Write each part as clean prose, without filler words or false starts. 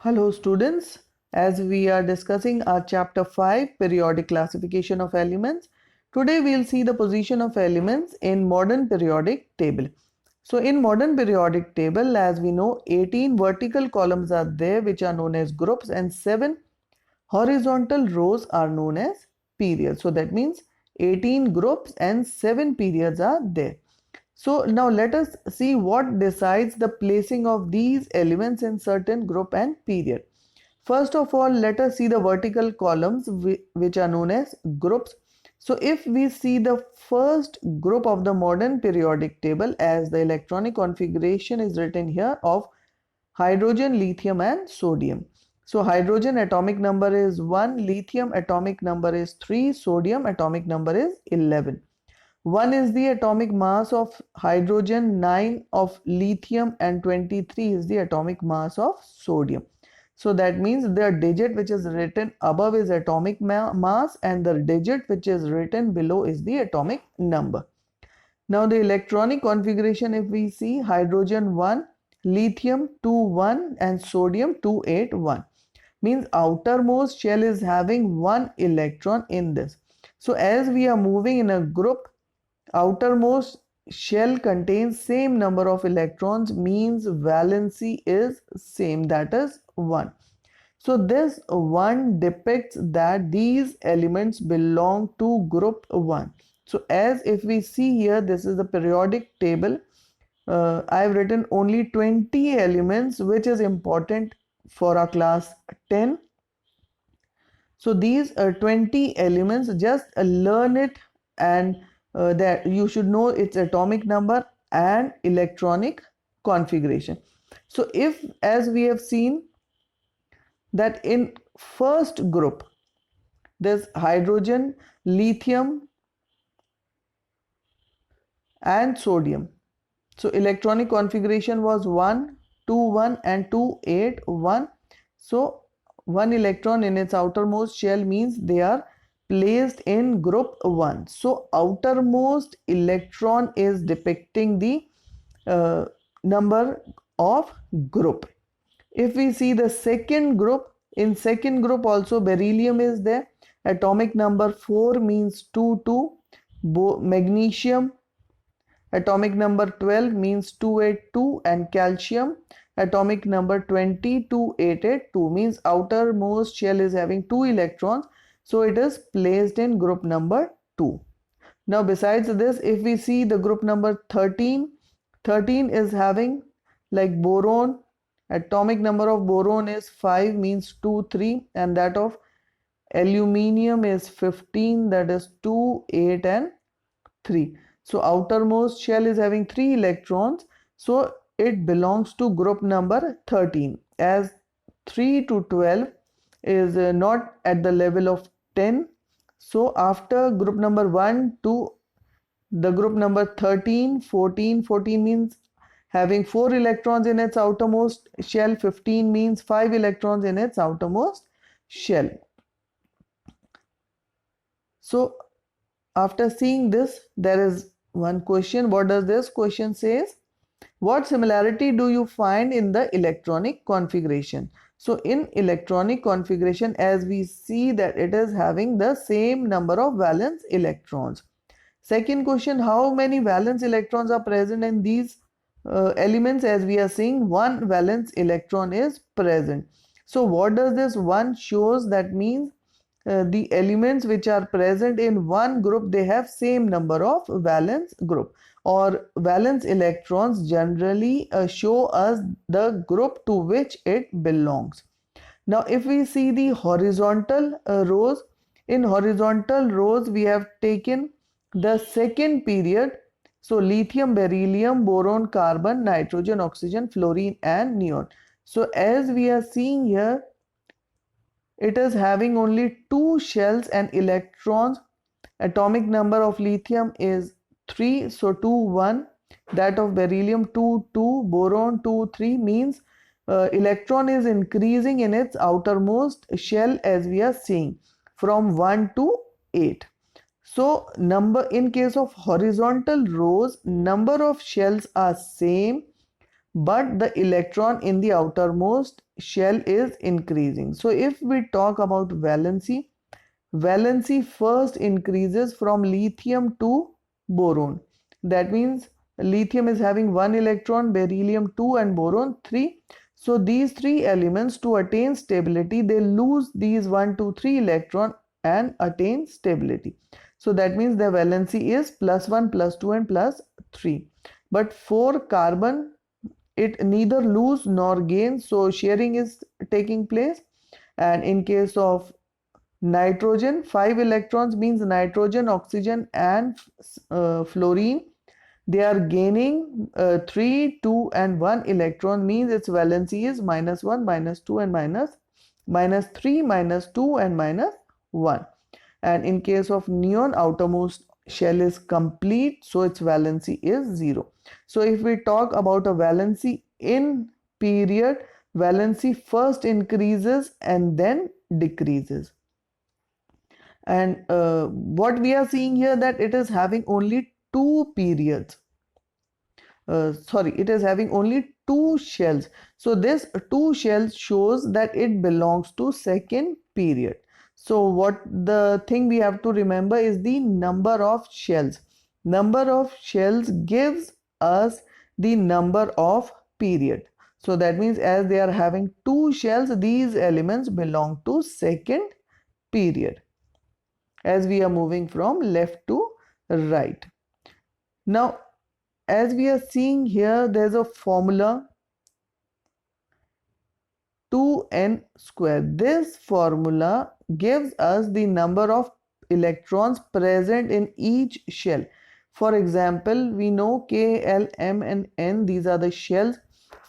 Hello students, as we are discussing our chapter 5 periodic classification of elements, today we will see the position of elements in modern periodic table. So in modern periodic table, as we know, 18 vertical columns are there which are known as groups and 7 horizontal rows are known as periods. So that means 18 groups and 7 periods are there. So now let us see what decides the placing of these elements in certain group and period. First of all, let us see the vertical columns which are known as groups. So if we see the first group of the modern periodic table, as the electronic configuration is written here of hydrogen, lithium and sodium. So hydrogen atomic number is 1, lithium atomic number is 3, sodium atomic number is 11. 1 is the atomic mass of hydrogen, 9 of lithium and 23 is the atomic mass of sodium. So that means the digit which is written above is atomic mass and the digit which is written below is the atomic number. Now the electronic configuration, if we see, hydrogen 1, lithium 2 1 and sodium 2 8 1, means outermost shell is having 1 electron in this. So as we are moving in a group, outermost shell contains same number of electrons, means valency is same, that is 1. So this 1 depicts that these elements belong to group 1. So as if we see here, this is the periodic table. I have written only 20 elements, which is important for our class 10. So these 20 elements, just learn it, and that you should know its atomic number and electronic configuration. So if, as we have seen, that in first group there's hydrogen, lithium and sodium. So electronic configuration was 1 2 1 and 2 8 1. So 1 electron in its outermost shell means they are placed in group 1. So outermost electron is depicting the number of group. If we see the second group, in second group also beryllium is there. Atomic number 4 means 2 2. Magnesium atomic number 12 means 282, and calcium atomic number 20 2882, means outermost shell is having 2 electrons, so it is placed in group number 2. Now besides this, if we see the group number 13, 13 is having like boron. Atomic number of boron is 5, means 2 3, and that of aluminium is 15, that is 2 8 and 3. So outermost shell is having 3 electrons, so it belongs to group number 13, as 3 to 12 is not at the level of 10. So after group number 1 to the group number 13, 14, 14 means having 4 electrons in its outermost shell, 15 means 5 electrons in its outermost shell. So after seeing this, there is one question. What does this question says? What similarity do you find in the electronic configuration? So in electronic configuration, as we see that it is having the same number of valence electrons. Second question, how many valence electrons are present in these elements? As we are seeing, 1 valence electron is present. So what does this 1 shows? That means the elements which are present in one group, they have same number of valence group, or valence electrons generally show us the group to which it belongs. Now if we see the horizontal rows, in horizontal rows we have taken the second period. So lithium, beryllium, boron, carbon, nitrogen, oxygen, fluorine and neon. So as we are seeing here, it is having only 2 shells and electrons. Atomic number of lithium is 3, so 2 1. That of beryllium 2 2, boron 2 3, means electron is increasing in its outermost shell, as we are seeing, from 1 to 8. So number, in case of horizontal rows, number of shells are same, but the electron in the outermost shell is increasing. So if we talk about valency, valency first increases from lithium to boron. That means lithium is having 1 electron, beryllium 2 and boron 3. So these 3 elements, to attain stability, they lose these 1, 2, 3 electron and attain stability. So that means the valency is +1, +2 and +3. But for carbon, it neither lose nor gain, so sharing is taking place. And in case of nitrogen, 5 electrons means nitrogen, oxygen and fluorine, they are gaining 3, 2 and 1 electron, means its valency is -1, -2 and -3, -2 and -1. And in case of neon, outermost shell is complete, so its valency is 0. So if we talk about a valency in period, valency first increases and then decreases. And what we are seeing here, that it is having only 2 periods. It is having only 2 shells. So this 2 shells shows that it belongs to second period. So what the thing we have to remember is the number of shells. Number of shells gives us the number of period. So that means as they are having 2 shells, these elements belong to second period, as we are moving from left to right. Now, as we are seeing here, there's a formula 2n square. This formula gives us the number of electrons present in each shell. For example, we know K, L, M and N, these are the shells.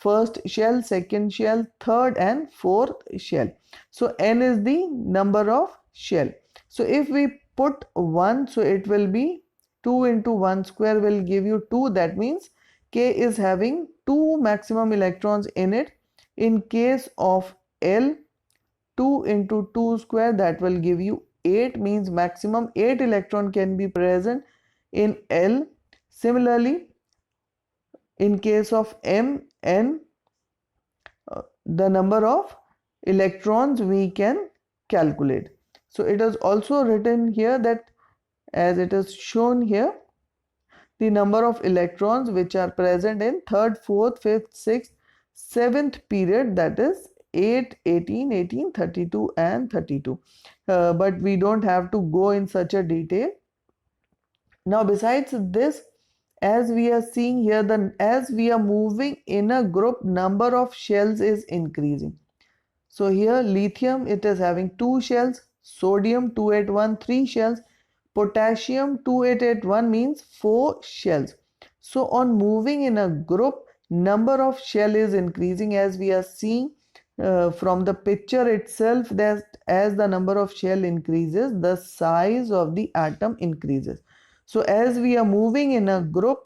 First shell, second shell, third and fourth shell. So N is the number of shell. So if we put 1, so it will be 2 into 1 square will give you 2. That means K is having 2 maximum electrons in it. In case of L, 2 into 2 square, that will give you 8, means maximum 8 electron can be present in L. Similarly, in case of M, N, the number of electrons we can calculate. So it is also written here that, as it is shown here, the number of electrons which are present in third, fourth, fifth, sixth, seventh period, that is 8, 18, 18, 32 and 32. But we don't have to go in such a detail. Now besides this, as we are seeing here, as we are moving in a group, number of shells is increasing. So here lithium, it is having 2 shells, sodium 2813 3 shells, potassium 2881 means 4 shells. So on moving in a group, number of shell is increasing, as we are seeing from the picture itself, that as the number of shell increases, the size of the atom increases. So as we are moving in a group,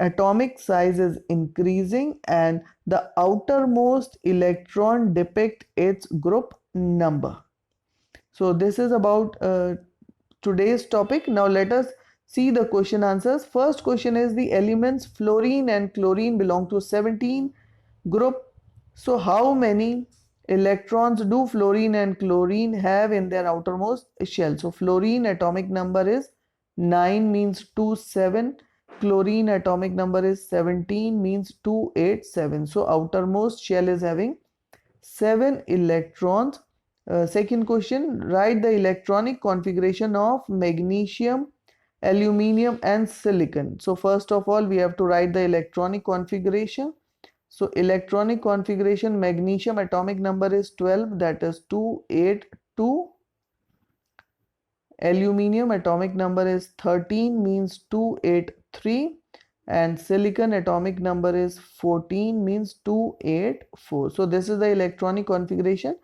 atomic size is increasing and the outermost electron depict its group number. So this is about today's topic. Now let us see the question answers. First question is, the elements fluorine and chlorine belong to 17 group. So how many electrons do fluorine and chlorine have in their outermost shell? So fluorine atomic number is 9, means 27. Chlorine atomic number is 17, means 287. So outermost shell is having 7 electrons. Second question, write the electronic configuration of magnesium, aluminium and silicon. So first of all, we have to write the electronic configuration. So electronic configuration, magnesium atomic number is 12, that is 282. Aluminium atomic number is 13, means 283. And silicon atomic number is 14, means 284. So this is the electronic configuration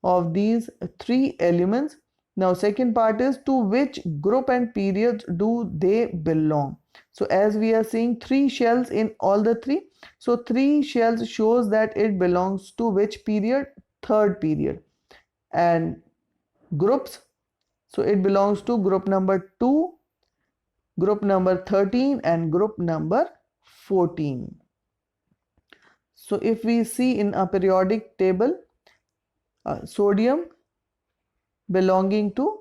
of these 3 elements. Now second part is, to which group and period do they belong? So as we are seeing 3 shells in all the 3, so 3 shells shows that it belongs to which period? Third period. And groups, so it belongs to group number 2, group number 13 and group number 14. So if we see in a periodic table, Sodium belonging to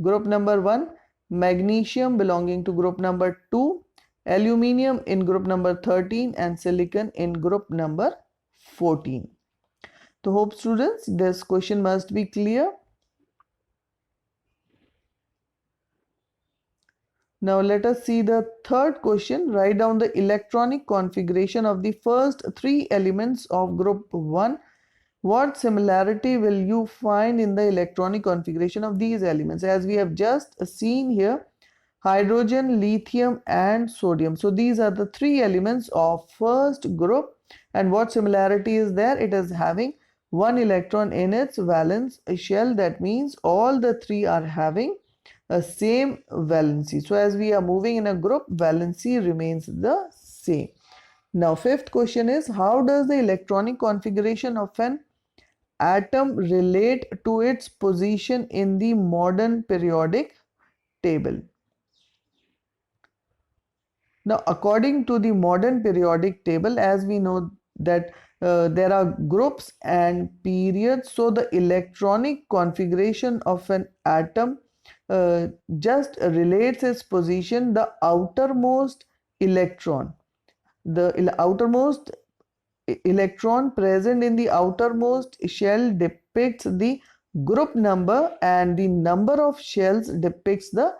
group number 1, magnesium belonging to group number 2, aluminium in group number 13 and silicon in group number 14. So hope students this question must be clear. Now let us see the third question. Write down the electronic configuration of the first 3 elements of group 1. What similarity will you find in the electronic configuration of these elements? As we have just seen here, hydrogen, lithium and sodium. So these are the 3 elements of first group, and what similarity is there? It is having 1 electron in its valence shell. That means all the 3 are having a same valency. So as we are moving in a group, valency remains the same. Now fifth question is, how does the electronic configuration of an atom relate to its position in the modern periodic table? Now according to the modern periodic table, as we know that there are groups and periods, so the electronic configuration of an atom just relates its position. The outermost electron, the outermost electron present in the outermost shell depicts the group number, and the number of shells depicts the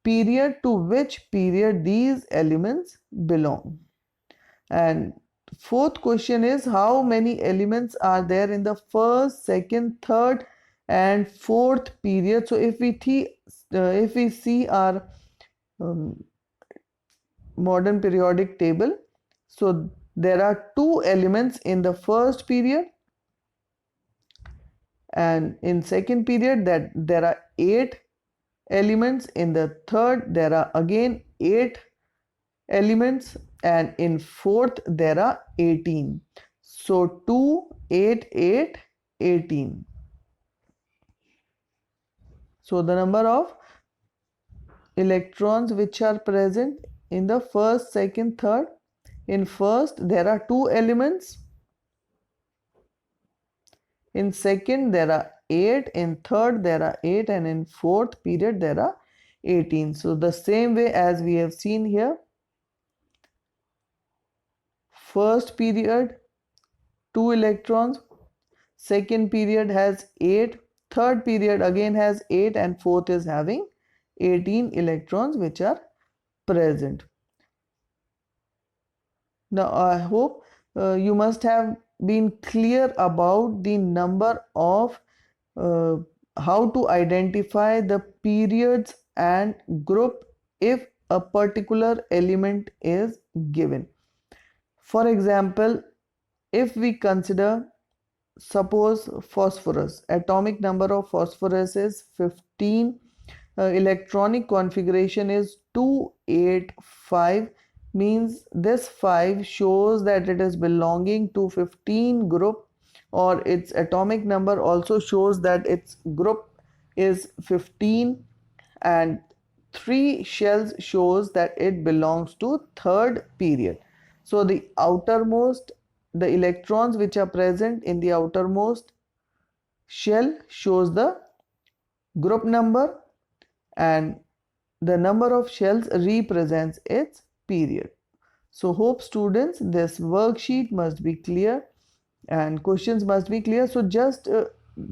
period to which period these elements belong. And fourth question is, how many elements are there in the first, second, third and fourth period? So if we see our modern periodic table, so there are 2 elements in the first period, and in second period that there are 8 elements, in the third there are again 8 elements, and in fourth there are 18. So 2, 8, 8, 18. So the number of electrons which are present in the first, second, third. In first there are 2 elements, in second there are 8, in third there are 8, and in fourth period there are 18. So the same way as we have seen here, first period 2 electrons, second period has 8, third period again has 8, and fourth is having 18 electrons which are present. Now I hope you must have been clear about the number of how to identify the periods and group if a particular element is given. For example, if we consider, suppose phosphorus, atomic number of phosphorus is 15, electronic configuration is 285, means this 5 shows that it is belonging to 15 group, or its atomic number also shows that its group is 15, and 3 shells shows that it belongs to third period. So the outermost, the electrons which are present in the outermost shell shows the group number, and the number of shells represents its period. So hope students this worksheet must be clear and questions must be clear. So just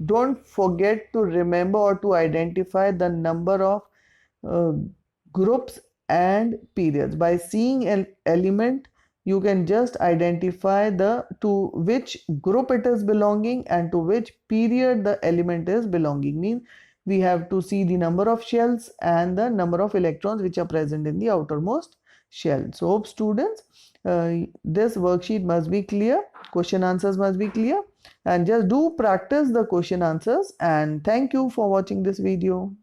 don't forget to remember or to identify the number of groups and periods. By seeing an element, you can just identify to which group it is belonging and to which period the element is belonging. Means we have to see the number of shells and the number of electrons which are present in the outermost shell. So hope students this worksheet must be clear, question answers must be clear, and just do practice the question answers. And thank you for watching this video.